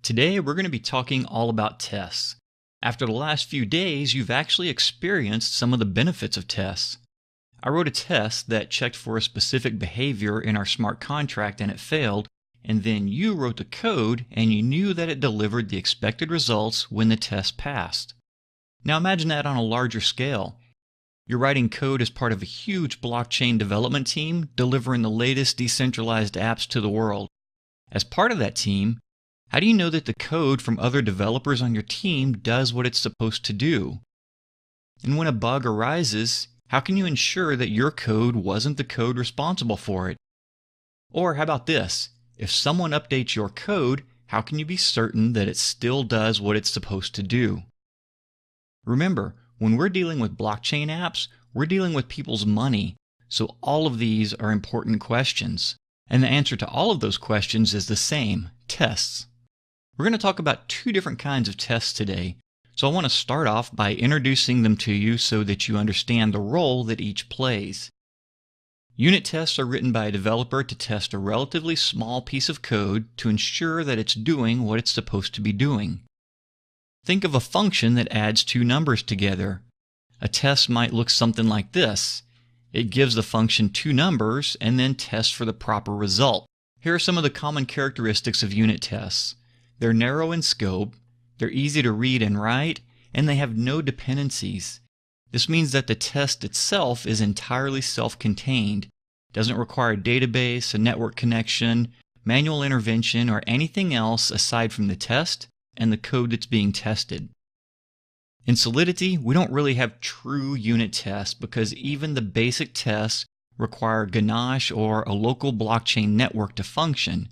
Today, we're going to be talking all about tests. After the last few days, you've actually experienced some of the benefits of tests. I wrote a test that checked for a specific behavior in our smart contract and it failed, and then you wrote the code and you knew that it delivered the expected results when the test passed. Now imagine that on a larger scale. You're writing code as part of a huge blockchain development team delivering the latest decentralized apps to the world. As part of that team, how do you know that the code from other developers on your team does what it's supposed to do? And when a bug arises, how can you ensure that your code wasn't the code responsible for it? Or how about this? If someone updates your code, how can you be certain that it still does what it's supposed to do? Remember, when we're dealing with blockchain apps, we're dealing with people's money, so all of these are important questions. And the answer to all of those questions is the same: tests. We're going to talk about two different kinds of tests today, so I want to start off by introducing them to you so that you understand the role that each plays. Unit tests are written by a developer to test a relatively small piece of code to ensure that it's doing what it's supposed to be doing. Think of a function that adds two numbers together. A test might look something like this. It gives the function two numbers and then tests for the proper result. Here are some of the common characteristics of unit tests. They're narrow in scope, they're easy to read and write, and they have no dependencies. This means that the test itself is entirely self-contained, doesn't require a database, a network connection, manual intervention, or anything else aside from the test and the code that's being tested. In Solidity, we don't really have true unit tests because even the basic tests require Ganache or a local blockchain network to function.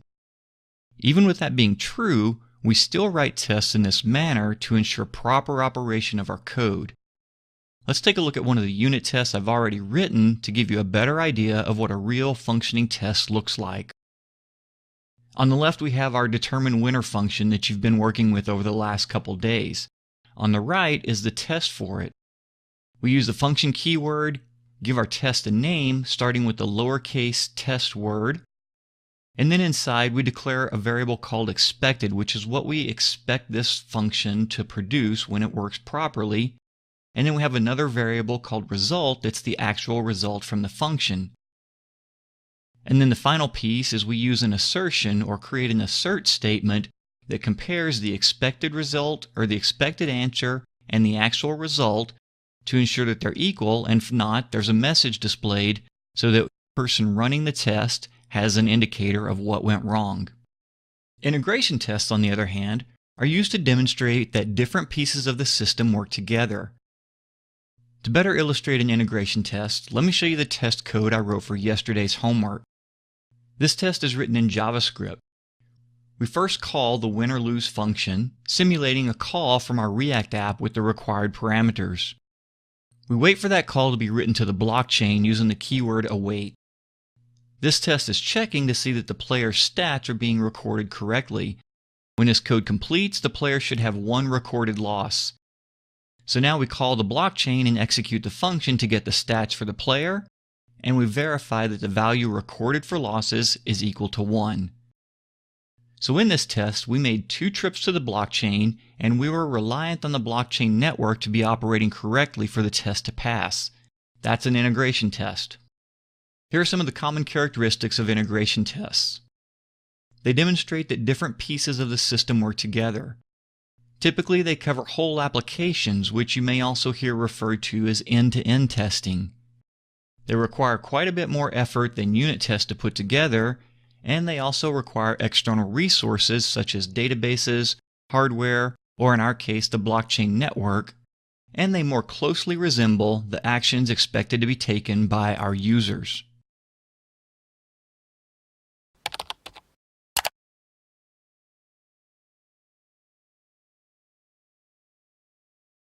Even with that being true, we still write tests in this manner to ensure proper operation of our code. Let's take a look at one of the unit tests I've already written to give you a better idea of what a real functioning test looks like. On the left, we have our determine winner function that you've been working with over the last couple days. On the right is the test for it. We use the function keyword, give our test a name starting with the lowercase test word, and then inside we declare a variable called expected, which is what we expect this function to produce when it works properly. And then we have another variable called result that's the actual result from the function. And then the final piece is we use an assertion or create an assert statement that compares the expected result or the expected answer and the actual result to ensure that they're equal, and if not, there's a message displayed so that the person running the test has an indicator of what went wrong. Integration tests, on the other hand, are used to demonstrate that different pieces of the system work together. To better illustrate an integration test, let me show you the test code I wrote for yesterday's homework. This test is written in JavaScript. We first call the win or lose function, simulating a call from our React app with the required parameters. We wait for that call to be written to the blockchain using the keyword await. This test is checking to see that the player's stats are being recorded correctly. When this code completes, the player should have one recorded loss. So now we call the blockchain and execute the function to get the stats for the player, and we verify that the value recorded for losses is equal to 1. So in this test, we made 2 trips to the blockchain, and we were reliant on the blockchain network to be operating correctly for the test to pass. That's an integration test. Here are some of the common characteristics of integration tests. They demonstrate that different pieces of the system work together. Typically, they cover whole applications, which you may also hear referred to as end-to-end testing. They require quite a bit more effort than unit tests to put together, and they also require external resources such as databases, hardware, or in our case, the blockchain network, and they more closely resemble the actions expected to be taken by our users.